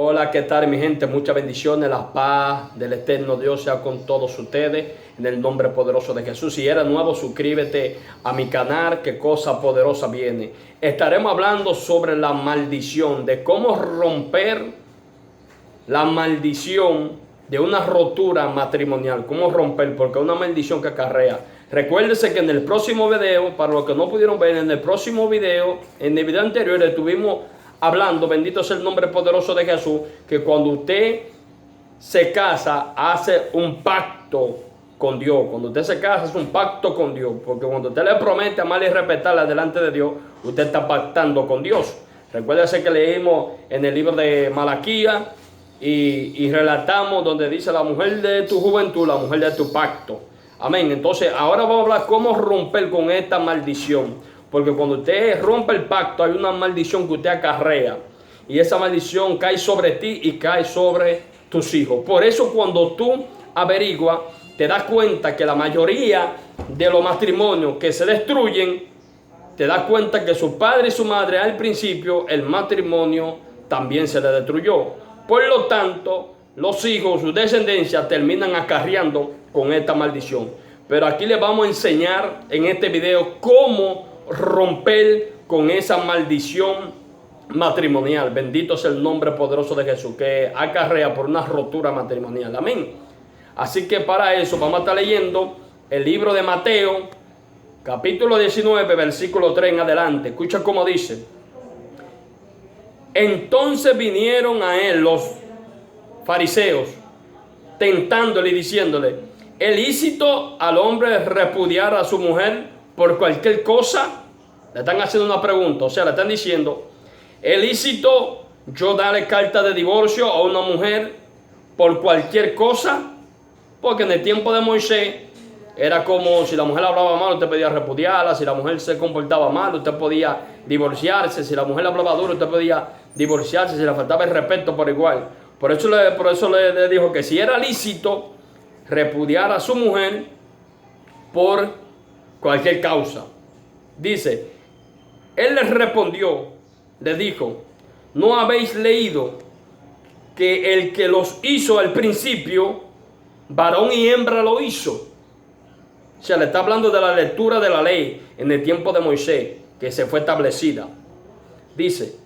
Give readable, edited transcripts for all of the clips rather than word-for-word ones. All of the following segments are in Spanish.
Hola, ¿qué tal mi gente? Muchas bendiciones, la paz del eterno Dios sea con todos ustedes, en el nombre poderoso de Jesús. Si eres nuevo, suscríbete a mi canal, que cosa poderosa viene. Estaremos hablando sobre la maldición, de cómo romper la maldición de una rotura matrimonial. Cómo romper, porque es una maldición que acarrea. Recuérdese que en el próximo video, para los que no pudieron ver, en el próximo video, en el video anterior estuvimos hablando, bendito sea el nombre poderoso de Jesús, que cuando usted se casa, hace un pacto con Dios. Cuando usted se casa, hace un pacto con Dios. Porque cuando usted le promete amar y respetarla delante de Dios, usted está pactando con Dios. Recuérdese que leímos en el libro de Malaquías y relatamos donde dice la mujer de tu juventud, la mujer de tu pacto. Amén. Entonces, ahora vamos a hablar cómo romper con esta maldición. Porque cuando usted rompe el pacto, hay una maldición que usted acarrea. Y esa maldición cae sobre ti y cae sobre tus hijos. Por eso cuando tú averiguas, te das cuenta que la mayoría de los matrimonios que se destruyen, te das cuenta que su padre y su madre al principio, el matrimonio también se le destruyó. Por lo tanto, los hijos, su descendencia, terminan acarreando con esta maldición. Pero aquí les vamos a enseñar en este video cómo romper con esa maldición matrimonial. Bendito sea el nombre poderoso de Jesús, que acarrea por una rotura matrimonial. Amén. Así que para eso vamos a estar leyendo el libro de Mateo, capítulo 19, versículo 3 en adelante. Escucha cómo dice: entonces vinieron a él los fariseos, tentándole y diciéndole: ¿es lícito al hombre repudiar a su mujer por cualquier cosa? Le están haciendo una pregunta, o sea, le están diciendo: ¿es lícito yo darle carta de divorcio a una mujer por cualquier cosa? Porque en el tiempo de Moisés era como si la mujer hablaba mal, usted podía repudiarla. Si la mujer se comportaba mal, usted podía divorciarse. Si la mujer hablaba duro, usted podía divorciarse. Si le faltaba el respeto, por igual. Por eso le dijo que si era lícito repudiar a su mujer por cualquier causa. Dice, él les respondió, le dijo: ¿no habéis leído que el que los hizo al principio, varón y hembra lo hizo? O sea, le está hablando de la lectura de la ley en el tiempo de Moisés, que se fue establecida. Dice,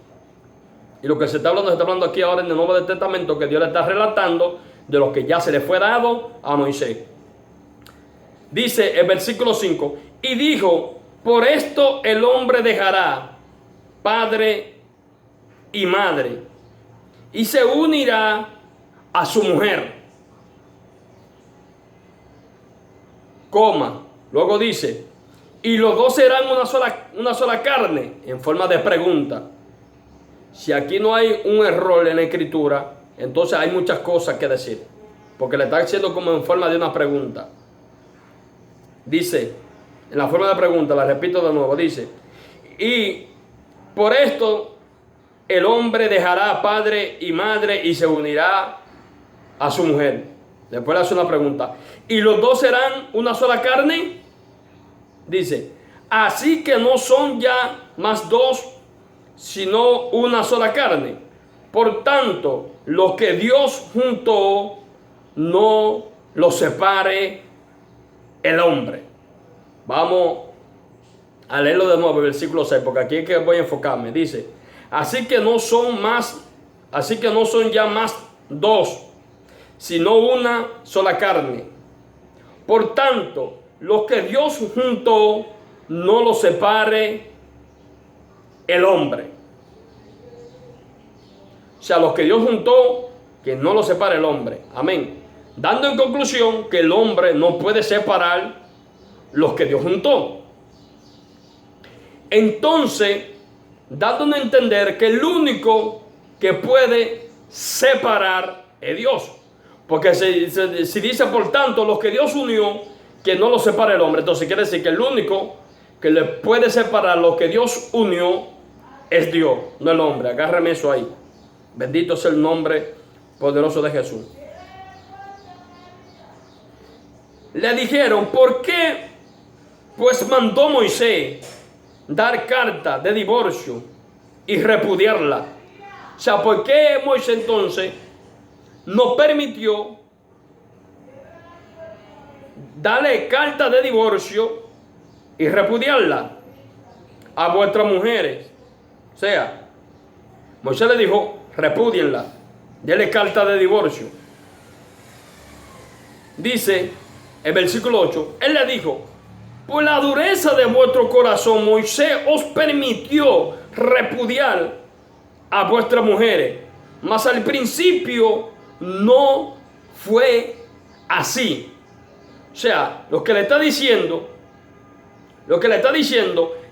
y lo que se está hablando aquí ahora en el Nuevo Testamento, que Dios le está relatando de lo que ya se le fue dado a Moisés. Dice el versículo 5, y dijo: por esto el hombre dejará padre y madre, y se unirá a su mujer. Luego dice: y los dos serán una sola carne, en forma de pregunta. Si aquí no hay un error en la escritura, entonces hay muchas cosas que decir, porque le está haciendo como en forma de una pregunta. Dice, en la forma de pregunta, la repito de nuevo, dice: y por esto el hombre dejará padre y madre y se unirá a su mujer. Después le hace una pregunta: ¿y los dos serán una sola carne? Dice: así que no son ya más dos, sino una sola carne. Por tanto, lo que Dios juntó, no lo separe el hombre. Vamos a leerlo de nuevo, el versículo 6, porque aquí es que voy a enfocarme. Dice: así que no son ya más dos, sino una sola carne. Por tanto, lo que Dios juntó, no lo separe el hombre. O sea, lo que Dios juntó, que no lo separe el hombre. Amén. Dando en conclusión que el hombre no puede separar los que Dios juntó. Entonces, dándonos a entender que el único que puede separar es Dios. Porque si dice, por tanto, los que Dios unió, que no lo separe el hombre, entonces quiere decir que el único que le puede separar lo que Dios unió es Dios, no el hombre. Agárreme eso ahí. Bendito sea el nombre poderoso de Jesús. Le dijeron: ¿por qué pues mandó Moisés dar carta de divorcio y repudiarla? O sea, ¿por qué Moisés entonces no permitió darle carta de divorcio y repudiarla a vuestras mujeres? O sea, Moisés le dijo, repúdienla, denle carta de divorcio. Dice el versículo 8, él le dijo, por la dureza de vuestro corazón, Moisés os permitió repudiar a vuestras mujeres, mas al principio no fue así. O sea, lo que le está diciendo,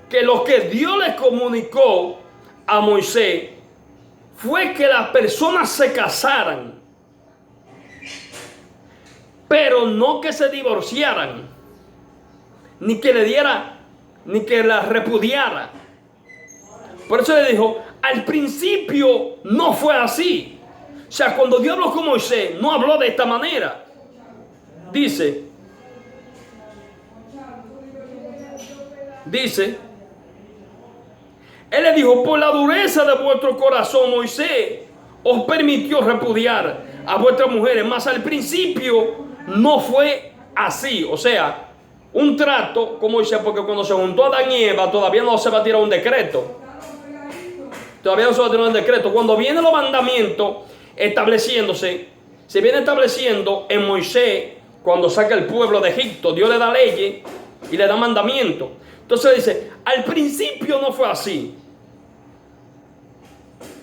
que lo que Dios le comunicó a Moisés fue que las personas se casaran, pero no que se divorciaran, ni que le diera, ni que la repudiara. Por eso le dijo, al principio no fue así. O sea, cuando Dios habló con Moisés, no habló de esta manera. Dice, él le dijo, por la dureza de vuestro corazón, Moisés os permitió repudiar a vuestras mujeres, mas al principio no fue así. O sea, un trato, como dice, porque cuando se juntó Adán y Eva, todavía no se va a tirar un decreto. Todavía no se va a tirar un decreto. Cuando vienen los mandamientos estableciéndose, se viene estableciendo en Moisés, cuando saca el pueblo de Egipto, Dios le da leyes y le da mandamientos. Entonces dice, al principio no fue así.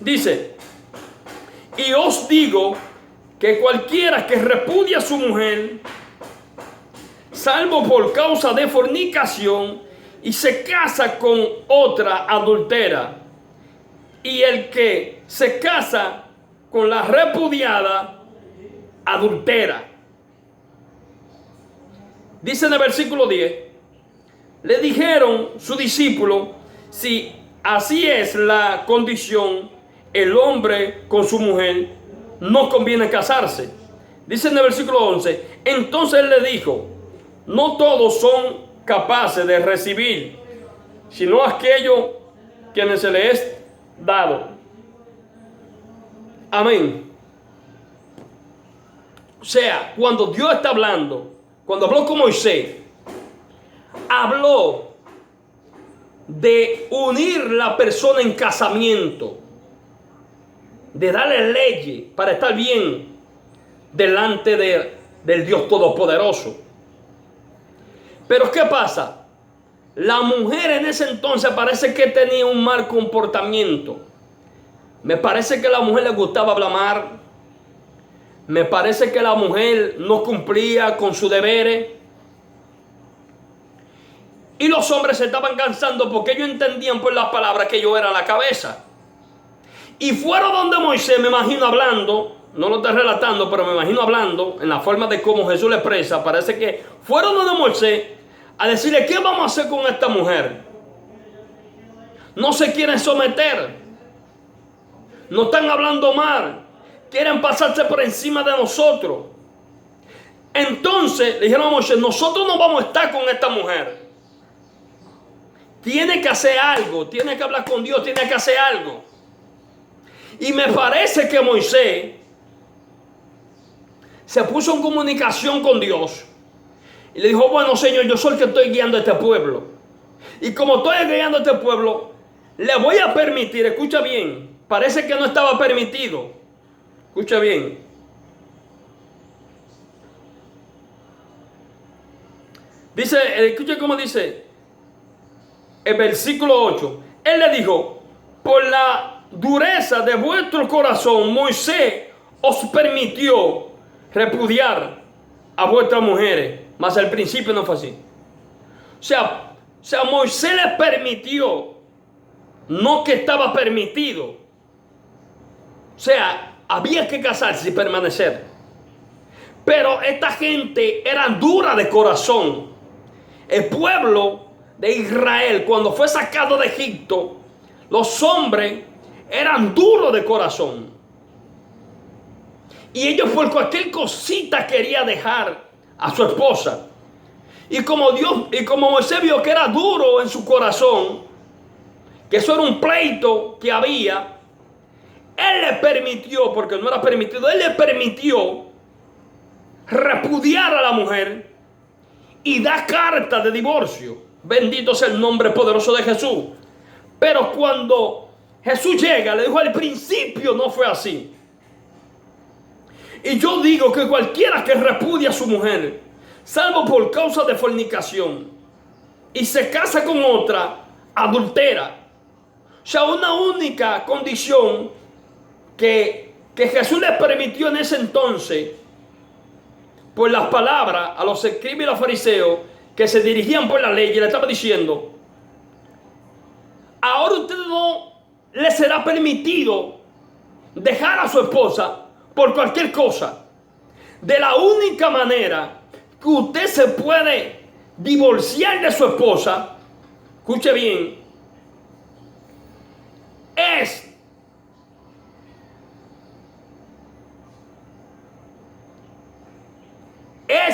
Dice, y os digo que cualquiera que repudia a su mujer, salvo por causa de fornicación, y se casa con otra adúltera, y el que se casa con la repudiada, adultera. Dice en el versículo 10, le dijeron sus discípulos, si así es la condición, el hombre con su mujer, no conviene casarse. Dice en el versículo 11, entonces él le dijo, no todos son capaces de recibir, sino aquellos quienes se les es dado. Amén. O sea, cuando Dios está hablando, cuando habló con Moisés, habló de unir la persona en casamiento, de darle leyes para estar bien delante del Dios Todopoderoso. Pero ¿qué pasa? La mujer en ese entonces parece que tenía un mal comportamiento. Me parece que a la mujer le gustaba blamar. Me parece que la mujer no cumplía con sus deberes. Y los hombres se estaban cansando porque ellos entendían por las palabras que yo era la cabeza. Y fueron donde Moisés, me imagino hablando, no lo estoy relatando, pero me imagino hablando en la forma de cómo Jesús le expresa. Parece que fueron donde Moisés a decirle, ¿qué vamos a hacer con esta mujer? No se quieren someter, no están hablando mal, quieren pasarse por encima de nosotros. Entonces le dijeron a Moisés, nosotros no vamos a estar con esta mujer. Tiene que hacer algo, tiene que hablar con Dios, tiene que hacer algo. Y me parece que Moisés se puso en comunicación con Dios y le dijo, bueno, Señor, yo soy el que estoy guiando a este pueblo. Y como estoy guiando a este pueblo, le voy a permitir, escucha bien, parece que no estaba permitido. Escucha bien. Dice, escucha cómo dice el versículo 8. Él le dijo, por la dureza de vuestro corazón, Moisés os permitió repudiar a vuestras mujeres, mas al principio no fue así. O sea, Moisés les permitió, no que estaba permitido. O sea, había que casarse y permanecer. Pero esta gente era dura de corazón. El pueblo de Israel, cuando fue sacado de Egipto, los hombres eran duros de corazón. Y ellos por cualquier cosita querían dejar a su esposa. Y como Moisés vio que era duro en su corazón, que eso era un pleito que había, Él le permitió, porque no era permitido, Él le permitió repudiar a la mujer y da carta de divorcio. Bendito sea el nombre poderoso de Jesús. Pero cuando Jesús llega, le dijo: al principio no fue así. Y yo digo que cualquiera que repudia a su mujer, salvo por causa de fornicación, y se casa con otra, adultera. O sea, una única condición que Jesús le permitió en ese entonces, por las palabras a los escribas y los fariseos que se dirigían por la ley, y le estaba diciendo: ahora a usted no le será permitido dejar a su esposa por cualquier cosa. De la única manera que usted se puede divorciar de su esposa, escuche bien, es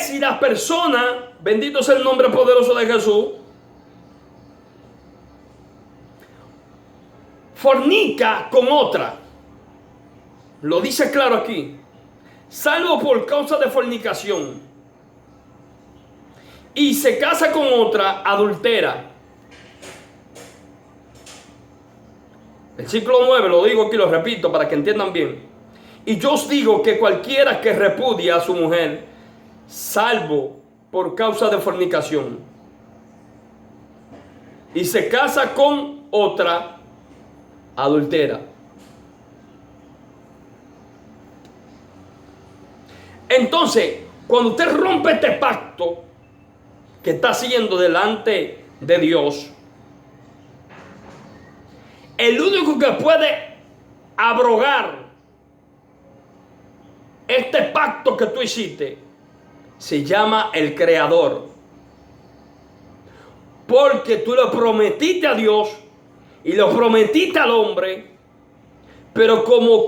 si la persona, bendito sea el nombre poderoso de Jesús, fornica con otra. Lo dice claro aquí: salvo por causa de fornicación, y se casa con otra, adultera. Versículo 9, lo digo aquí, lo repito para que entiendan bien. Y yo os digo que cualquiera que repudia a su mujer, salvo por causa de fornicación, y se casa con otra, adultera. Entonces, cuando usted rompe este pacto que está haciendo delante de Dios, el único que puede abrogar este pacto que tú hiciste se llama el Creador. Porque tú lo prometiste a Dios y lo prometiste al hombre, pero como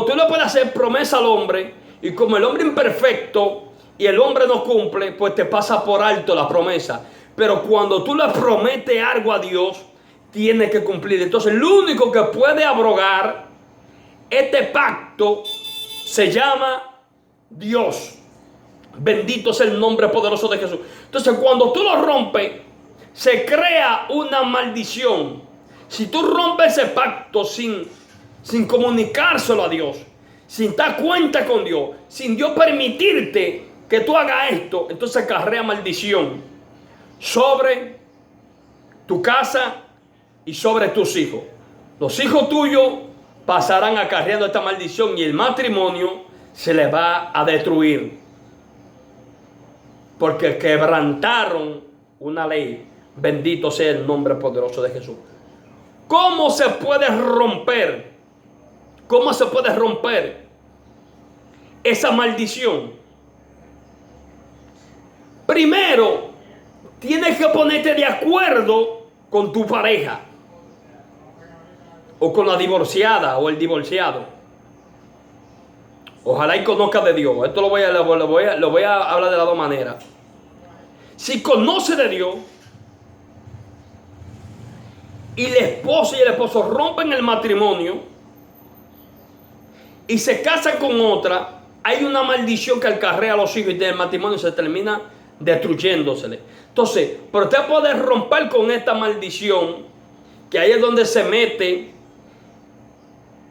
tú le puedes hacer promesa al hombre, y como el hombre imperfecto y el hombre no cumple, pues te pasa por alto la promesa. Pero cuando tú le prometes algo a Dios, tiene que cumplir. Entonces el único que puede abrogar este pacto se llama Dios. Bendito sea el nombre poderoso de Jesús. Entonces cuando tú lo rompes, se crea una maldición. Si tú rompes ese pacto sin comunicárselo a Dios, sin dar cuenta con Dios, sin Dios permitirte que tú hagas esto, entonces acarrea maldición sobre tu casa y sobre tus hijos. Los hijos tuyos pasarán acarreando esta maldición y el matrimonio se les va a destruir, porque quebrantaron una ley. Bendito sea el nombre poderoso de Jesús. ¿Cómo se puede romper? ¿Cómo se puede romper esa maldición? Primero, tienes que ponerte de acuerdo con tu pareja, o con la divorciada o el divorciado. Ojalá y conozca de Dios. Esto lo voy a hablar de las dos maneras. Si conoce de Dios y la esposa y el esposo rompen el matrimonio y se casan con otra, hay una maldición que acarrea a los hijos y el matrimonio se termina destruyéndosele. Entonces, pero usted puede romper con esta maldición, que ahí es donde se mete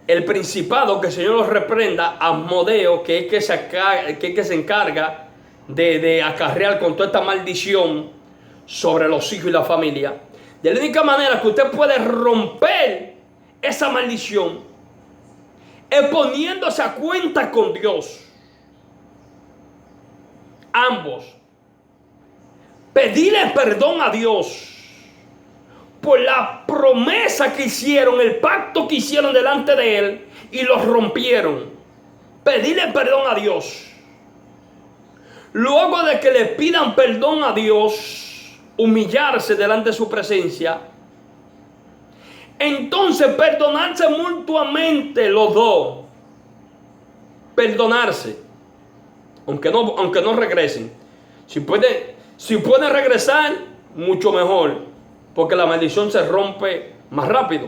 el principado, que el Señor los reprenda, Asmodeo, que es que se encarga de acarrear con toda esta maldición sobre los hijos y la familia. De la única manera que usted puede romper esa maldición es poniéndose a cuenta con Dios. Ambos. Pedirle perdón a Dios por la promesa que hicieron, el pacto que hicieron delante de Él y los rompieron. Pedirle perdón a Dios. Luego de que le pidan perdón a Dios, humillarse delante de su presencia, entonces perdonarse mutuamente los dos. Perdonarse, aunque no regresen. Si pueden regresar, mucho mejor, porque la maldición se rompe más rápido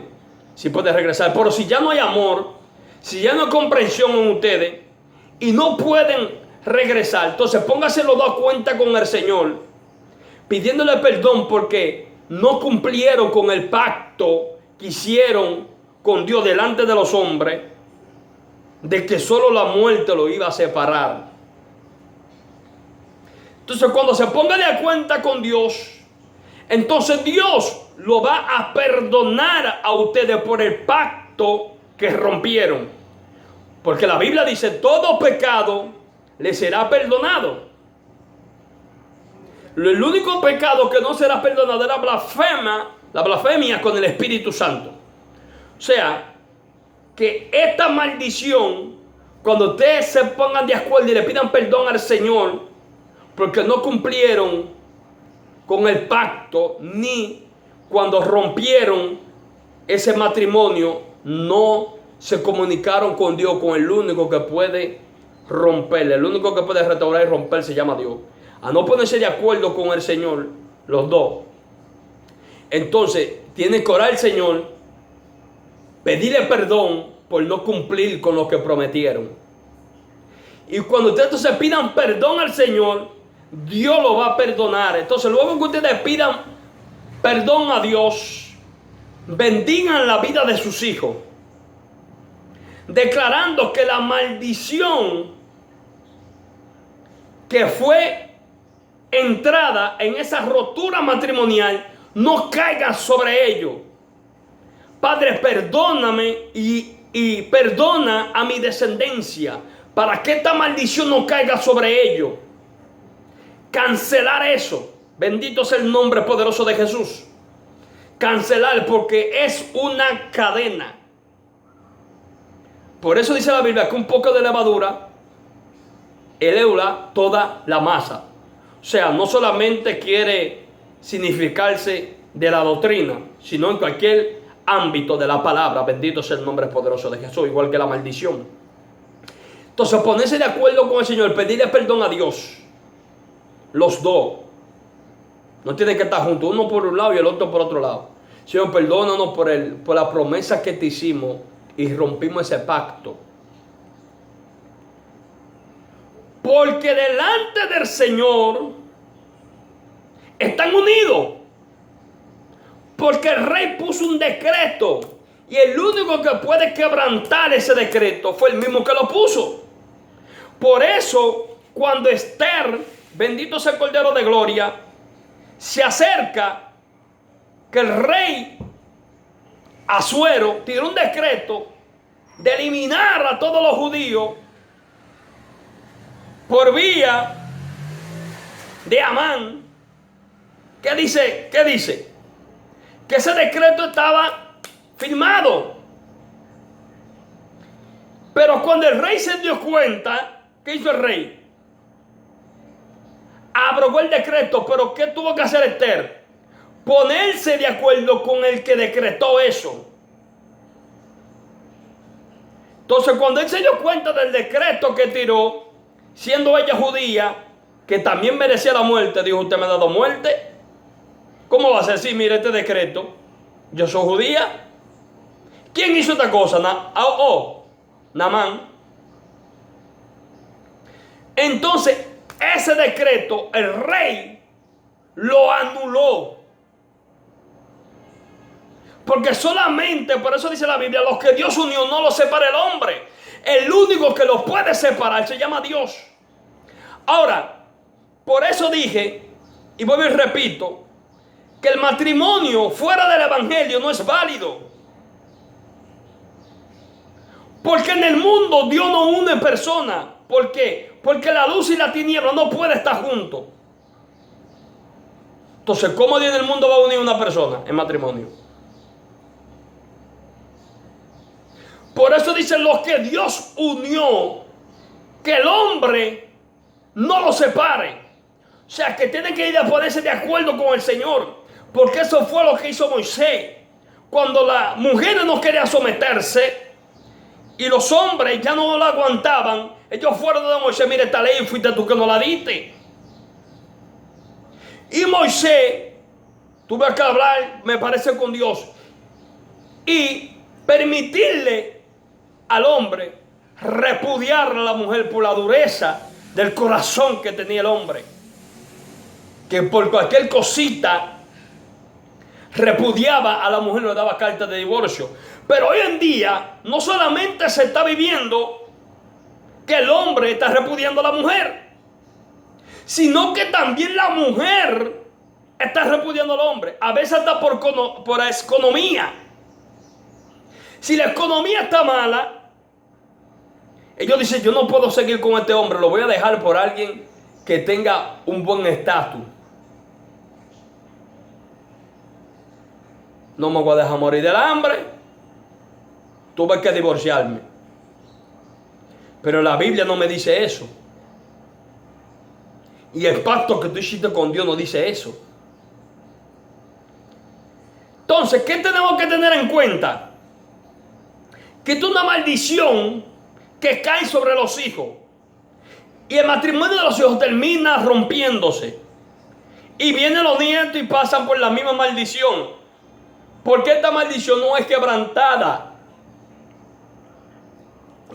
si puede regresar. Pero si ya no hay amor, Si ya no hay comprensión en ustedes y no pueden regresar, entonces pónganse los dos a cuenta con el Señor, pidiéndole perdón porque no cumplieron con el pacto que hicieron con Dios delante de los hombres, de que solo la muerte lo iba a separar. Entonces cuando se ponga de cuenta con Dios, entonces Dios lo va a perdonar a ustedes por el pacto que rompieron. Porque la Biblia dice, todo pecado le será perdonado. El único pecado que no será perdonado es la blasfemia con el Espíritu Santo. O sea, que esta maldición, cuando ustedes se pongan de acuerdo y le pidan perdón al Señor, porque no cumplieron con el pacto, ni cuando rompieron ese matrimonio, no se comunicaron con Dios, con el único que puede romperle. El único que puede restaurar y romper se llama Dios. A no ponerse de acuerdo con el Señor, los dos. Entonces, tienen que orar al Señor, pedirle perdón por no cumplir con lo que prometieron. Y cuando ustedes se pidan perdón al Señor, Dios lo va a perdonar. Entonces, luego que ustedes pidan perdón a Dios, bendigan la vida de sus hijos, declarando que la maldición que fue entrada en esa rotura matrimonial no caiga sobre ellos. Padre, perdóname y perdona a mi descendencia para que esta maldición no caiga sobre ellos. Cancelar eso. Bendito sea el nombre poderoso de Jesús. Cancelar, porque es una cadena. Por eso dice la Biblia que un poco de levadura eleva toda la masa. O sea, no solamente quiere significarse de la doctrina, sino en cualquier ámbito de la palabra. Bendito sea el nombre poderoso de Jesús, igual que la maldición. Entonces, ponerse de acuerdo con el Señor, pedirle perdón a Dios. Los dos. No tienen que estar juntos, uno por un lado y el otro por otro lado. Señor, perdónanos por la promesa que te hicimos y rompimos ese pacto. Porque delante del Señor están unidos. Porque el rey puso un decreto. Y el único que puede quebrantar ese decreto fue el mismo que lo puso. Por eso, cuando Esther, bendito sea el Cordero de Gloria, se acerca, que el rey Asuero tiró un decreto de eliminar a todos los judíos por vía de Amán. ¿Qué dice? ¿Qué dice? Que ese decreto estaba firmado. Pero cuando el rey se dio cuenta, ¿qué hizo el rey? Abrogó el decreto. Pero ¿qué tuvo que hacer Esther? Ponerse de acuerdo con el que decretó eso. Entonces, cuando él se dio cuenta del decreto que tiró, siendo ella judía, que también merecía la muerte, dijo: usted me ha dado muerte. ¿Cómo va a ser? Sí, mire este decreto. Yo soy judía. ¿Quién hizo esta cosa? Naamán. Entonces, ese decreto, el rey lo anuló. Porque solamente, por eso dice la Biblia, los que Dios unió no los separa el hombre. El único que los puede separar se llama Dios. Ahora, por eso dije, y vuelvo y repito, que el matrimonio fuera del evangelio no es válido. Porque en el mundo Dios no une personas. ¿Por qué? Porque la luz y la tiniebla no pueden estar juntos. Entonces, ¿cómo Dios en el mundo va a unir una persona en matrimonio? Por eso dicen los que Dios unió, que el hombre no lo separe. O sea, que tienen que ir a ponerse de acuerdo con el Señor. Porque eso fue lo que hizo Moisés. Cuando las mujeres no querían someterse y los hombres ya no la aguantaban, ellos fueron de Moisés: mire, esta ley fuiste tú que no la diste. Y Moisés tuvo que hablar, me parece, con Dios y permitirle al hombre repudiar a la mujer por la dureza del corazón que tenía el hombre, que por cualquier cosita repudiaba a la mujer, le daba carta de divorcio. Pero hoy en día no solamente se está viviendo que el hombre está repudiando a la mujer, sino que también la mujer está repudiando al hombre. A veces hasta por economía. Si la economía está mala, ellos dicen, yo no puedo seguir con este hombre, lo voy a dejar por alguien que tenga un buen estatus. No me voy a dejar morir del hambre, tuve que divorciarme. Pero la Biblia no me dice eso. Y el pacto que tú hiciste con Dios no dice eso. Entonces, ¿qué tenemos que tener en cuenta? Que esto es una maldición que cae sobre los hijos. Y el matrimonio de los hijos termina rompiéndose. Y vienen los nietos y pasan por la misma maldición. Porque esta maldición no es quebrantada.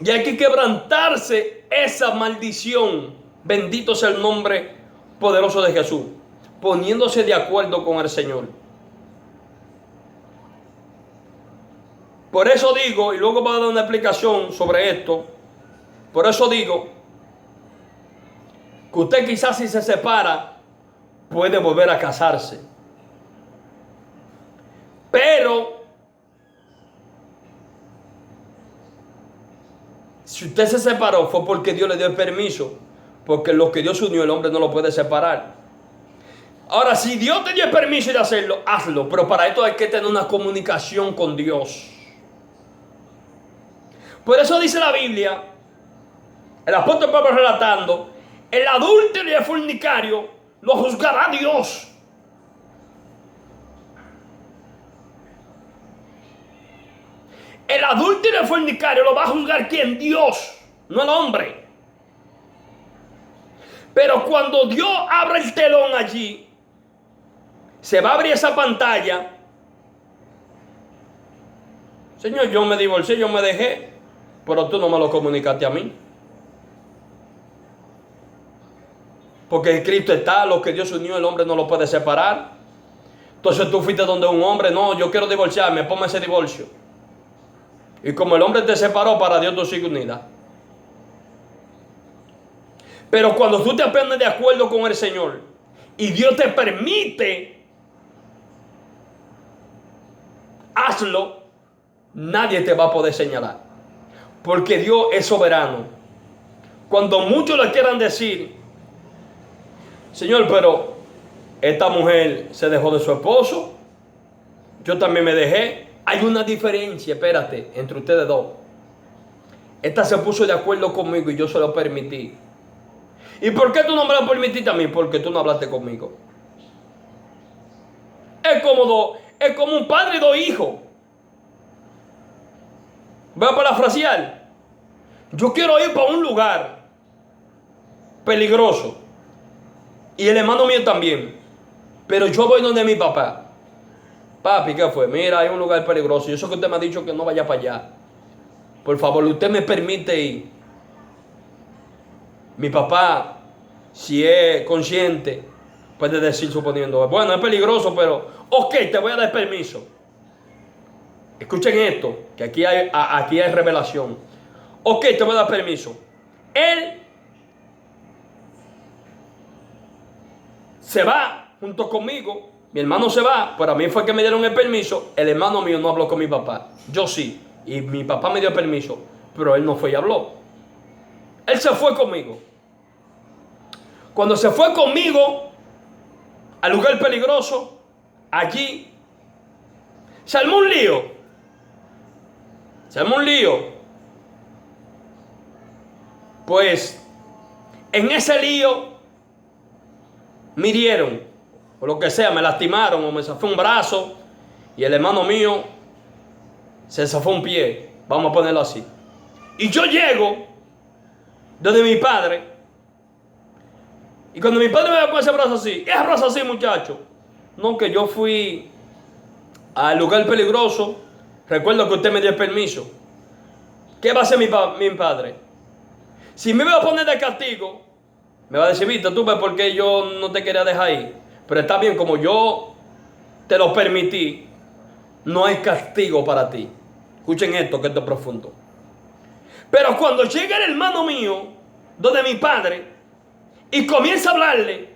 Y hay que quebrantarse esa maldición. Bendito sea el nombre poderoso de Jesús. Poniéndose de acuerdo con el Señor. Por eso digo, y luego voy a dar una explicación sobre esto. Por eso digo que usted quizás si se separa puede volver a casarse. Pero si usted se separó fue porque Dios le dio el permiso. Porque lo que Dios unió el hombre no lo puede separar. Ahora, si Dios te dio el permiso de hacerlo, hazlo. Pero para esto hay que tener una comunicación con Dios. Por eso dice la Biblia, el apóstol Pablo relatando, el adúltero y el fornicario lo juzgará Dios. El adúltero y el fornicario lo va a juzgar ¿quién? Dios, no el hombre. Pero cuando Dios abra el telón allí, se va a abrir esa pantalla. Señor, yo me divorcié, yo me dejé, pero tú no me lo comunicaste a mí. Porque en Cristo está, lo que Dios unió, el hombre no lo puede separar. Entonces tú fuiste donde un hombre, no, yo quiero divorciarme, ponme ese divorcio. Y como el hombre te separó, para Dios tú sigues unida. Pero cuando tú te pones de acuerdo con el Señor y Dios te permite, hazlo, nadie te va a poder señalar. Porque Dios es soberano. Cuando muchos le quieran decir, Señor, pero esta mujer se dejó de su esposo, yo también me dejé. Hay una diferencia, espérate, entre ustedes dos. Esta se puso de acuerdo conmigo y yo se lo permití. ¿Y por qué tú no me lo permitiste a mí? Porque tú no hablaste conmigo. Es como un padre y dos hijos. Voy a parafrasear. Yo quiero ir para un lugar peligroso. Y el hermano mío también. Pero yo voy donde mi papá. Papi, ¿qué fue? Mira, hay un lugar peligroso. Yo sé que usted me ha dicho que no vaya para allá. Por favor, usted me permite ir. Mi papá, si es consciente, puede decir suponiendo, bueno, es peligroso, pero ok, te voy a dar permiso. Escuchen esto, que aquí hay revelación. Ok, te voy a dar permiso. Él se va junto conmigo. Mi hermano se va, pero a mí fue que me dieron el permiso. El hermano mío no habló con mi papá. Yo sí. Y mi papá me dio permiso, pero él no fue y habló. Él se fue conmigo. Cuando se fue conmigo al lugar peligroso, allí se armó un lío. Se armó un lío. Pues en ese lío me hirieron, o lo que sea, me lastimaron o me zafó un brazo y el hermano mío se zafó un pie, vamos a ponerlo así. Y yo llego donde mi padre, y cuando mi padre me ve con ese brazo así, ese brazo así, muchacho, no, que yo fui al lugar peligroso, recuerdo que usted me dio el permiso. ¿qué va a hacer mi padre? Si me va a poner de castigo, me va a decir, Víctor, tú ves por qué yo no te quería dejar ahí. Pero está bien, como yo te lo permití, no hay castigo para ti. Escuchen esto, que esto es profundo. Pero cuando llega el hermano mío, donde mi padre, y comienza a hablarle,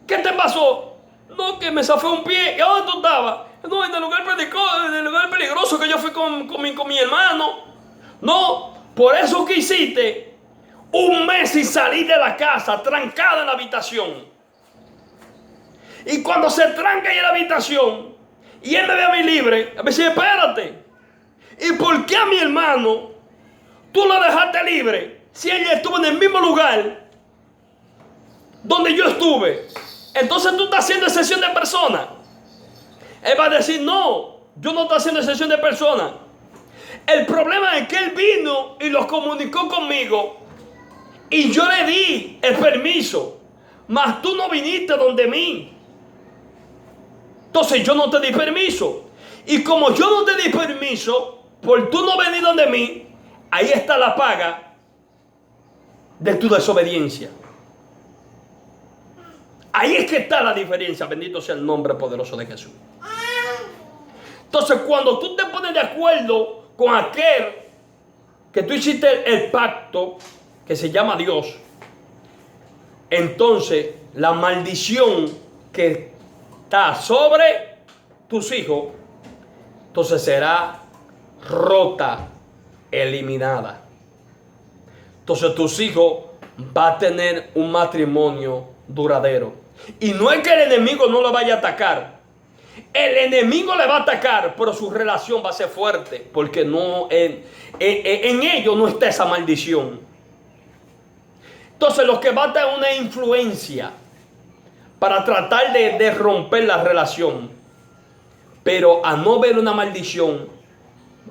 ¿qué te pasó? No, que me zafé un pie. ¿Y a dónde tú estabas? No, en el lugar peligroso que yo fui con mi hermano. No, por eso que hiciste un mes sin salir de la casa, trancado en la habitación. Y cuando se tranca ahí en la habitación, y él me ve a mí libre, a mí dice, espérate. ¿Y por qué a mi hermano tú lo dejaste libre si ella estuvo en el mismo lugar donde yo estuve? Entonces tú estás haciendo excepción de persona. Él va a decir, no, yo no estoy haciendo excepción de persona. El problema es que él vino y los comunicó conmigo y yo le di el permiso, mas tú no viniste donde mí. Entonces yo no te di permiso. Y como yo no te di permiso, por tú no venir donde mí, ahí está la paga de tu desobediencia. Ahí es que está la diferencia. Bendito sea el nombre poderoso de Jesús. Entonces cuando tú te pones de acuerdo con aquel que tú hiciste el pacto, que se llama Dios, entonces la maldición que está sobre tus hijos, entonces será rota, eliminada. Entonces tus hijos van a tener un matrimonio duradero. Y no es que el enemigo no lo vaya a atacar. El enemigo le va a atacar, pero su relación va a ser fuerte, porque no en ellos no está esa maldición. Entonces los que van a tener una influencia para tratar de romper la relación, pero a no ver una maldición,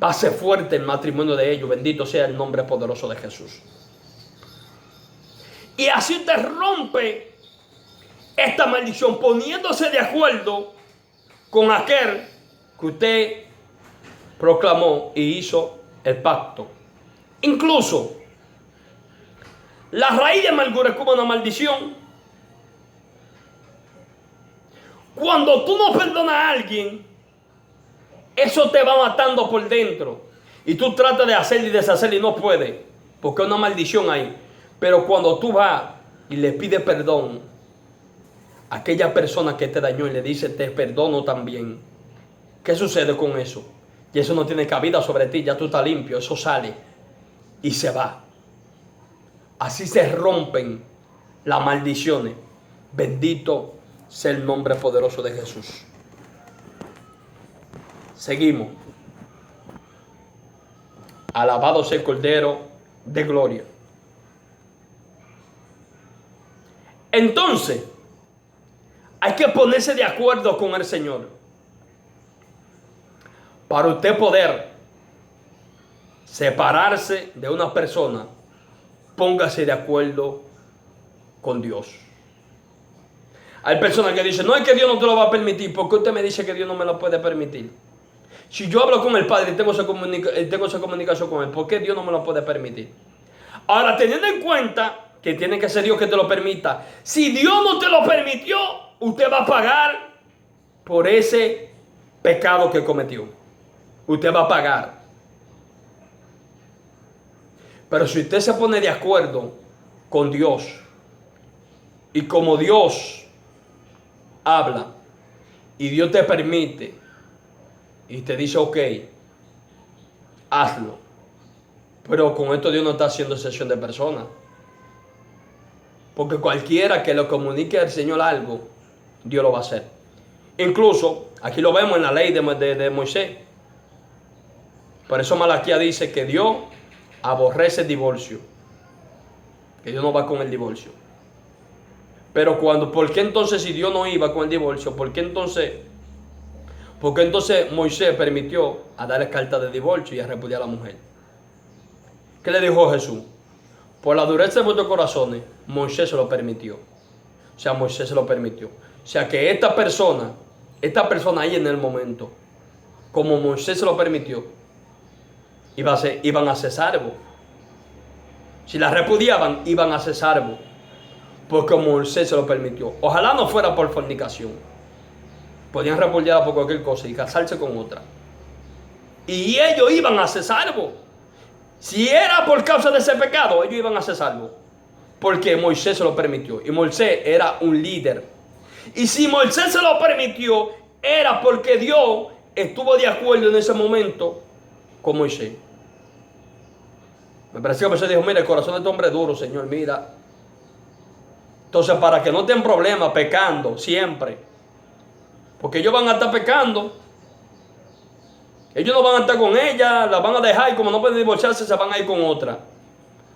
va a ser fuerte el matrimonio de ellos. Bendito sea el nombre poderoso de Jesús. Y así usted rompe esta maldición poniéndose de acuerdo con aquel que usted proclamó y hizo el pacto. Incluso la raíz de amargura es como una maldición. Cuando tú no perdonas a alguien, eso te va matando por dentro. Y tú tratas de hacer y deshacer y no puedes, porque hay una maldición ahí. Pero cuando tú vas y le pides perdón a aquella persona que te dañó y le dices, te perdono también, ¿qué sucede con eso? Y eso no tiene cabida sobre ti, ya tú estás limpio, eso sale y se va. Así se rompen las maldiciones. Bendito sea el nombre poderoso de Jesús. Seguimos. Alabado sea el Cordero de gloria. Entonces, hay que ponerse de acuerdo con el Señor. Para usted poder separarse de una persona, póngase de acuerdo con Dios. Hay personas que dicen, no es que Dios no te lo va a permitir. ¿Por qué usted me dice que Dios no me lo puede permitir? Si yo hablo con el Padre y tengo esa comunicación con Él, ¿por qué Dios no me lo puede permitir? Ahora, teniendo en cuenta que tiene que ser Dios que te lo permita, si Dios no te lo permitió, usted va a pagar por ese pecado que cometió. Usted va a pagar. Pero si usted se pone de acuerdo con Dios, y como Dios habla, y Dios te permite, y te dice, ok, hazlo. Pero con esto Dios no está haciendo excepción de personas. Porque cualquiera que le comunique al Señor algo, Dios lo va a hacer. Incluso, aquí lo vemos en la ley de Moisés. Por eso Malaquías dice que Dios aborrece el divorcio. Que Dios no va con el divorcio. Pero ¿por qué entonces si Dios no iba con el divorcio? ¿Por qué entonces Moisés permitió a darle carta de divorcio y a repudiar a la mujer? ¿Qué le dijo Jesús? Por la dureza de vuestros corazones, Moisés se lo permitió. O sea, Moisés se lo permitió. O sea, que esta persona ahí en el momento, como Moisés se lo permitió, iban a ser salvos. Si la repudiaban, iban a ser salvos. Porque Moisés se lo permitió. Ojalá no fuera por fornicación. Podían repudiarla por cualquier cosa y casarse con otra. Y ellos iban a ser salvos. Si era por causa de ese pecado, ellos iban a ser salvos. Porque Moisés se lo permitió. Y Moisés era un líder. Y si Moisés se lo permitió, era porque Dios estuvo de acuerdo en ese momento con Moisés. Me pareció que Moisés dijo, mira, el corazón de este hombre es duro, Señor, mira. Entonces, para que no tengan problemas pecando siempre. Porque ellos van a estar pecando. Ellos no van a estar con ella, la van a dejar y como no pueden divorciarse, se van a ir con otra.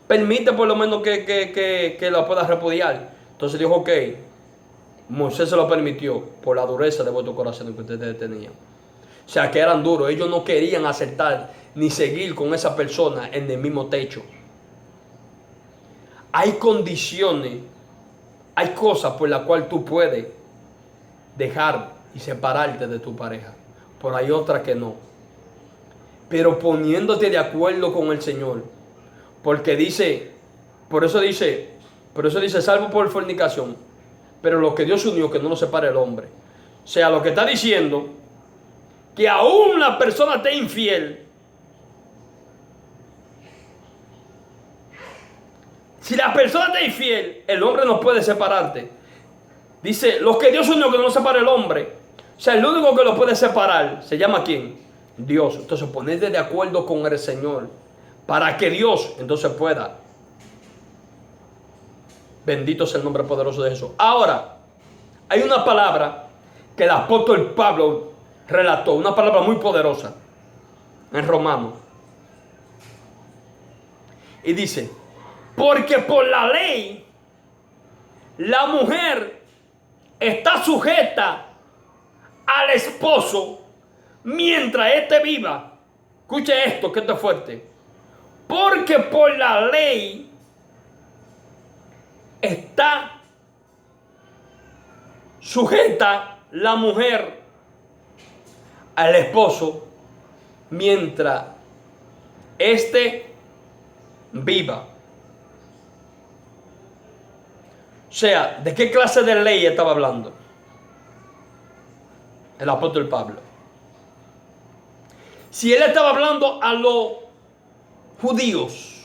Permite por lo menos que la pueda repudiar. Entonces dijo, ok, Moisés se lo permitió por la dureza de vuestro corazón que ustedes tenían. O sea, que eran duros. Ellos no querían aceptar ni seguir con esa persona en el mismo techo. Hay condiciones, hay cosas por las cuales tú puedes dejar y separarte de tu pareja. Pero hay otras que no. Pero poniéndote de acuerdo con el Señor. Porque dice, por eso dice, salvo por fornicación. Pero lo que Dios unió, que no lo separe el hombre. O sea, lo que está diciendo, que aún la persona esté infiel. Si la persona está infiel, el hombre no puede separarte. Dice, lo que Dios unió, que no lo separe el hombre. O sea, el único que lo puede separar, ¿se llama quién? Dios. Entonces ponete de acuerdo con el Señor. Para que Dios entonces pueda. Bendito sea el nombre poderoso de Jesús. Ahora, hay una palabra que el apóstol Pablo relató. Una palabra muy poderosa. En Romanos. Y dice, porque por la ley, la mujer está sujeta al esposo mientras éste viva. Escuche esto, que esto es fuerte. Porque por la ley está sujeta la mujer al esposo mientras éste viva. O sea, ¿de qué clase de ley estaba hablando el apóstol Pablo? Si él estaba hablando a los judíos,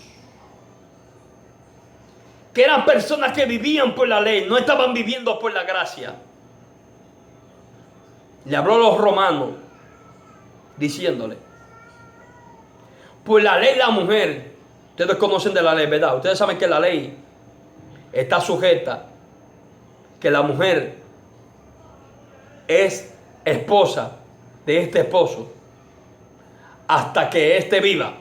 que eran personas que vivían por la ley, no estaban viviendo por la gracia. Le habló a los romanos, diciéndole, por la ley la mujer, ustedes conocen de la ley, ¿verdad? Ustedes saben que la ley está sujeta, que la mujer es esposa de este esposo hasta que éste viva.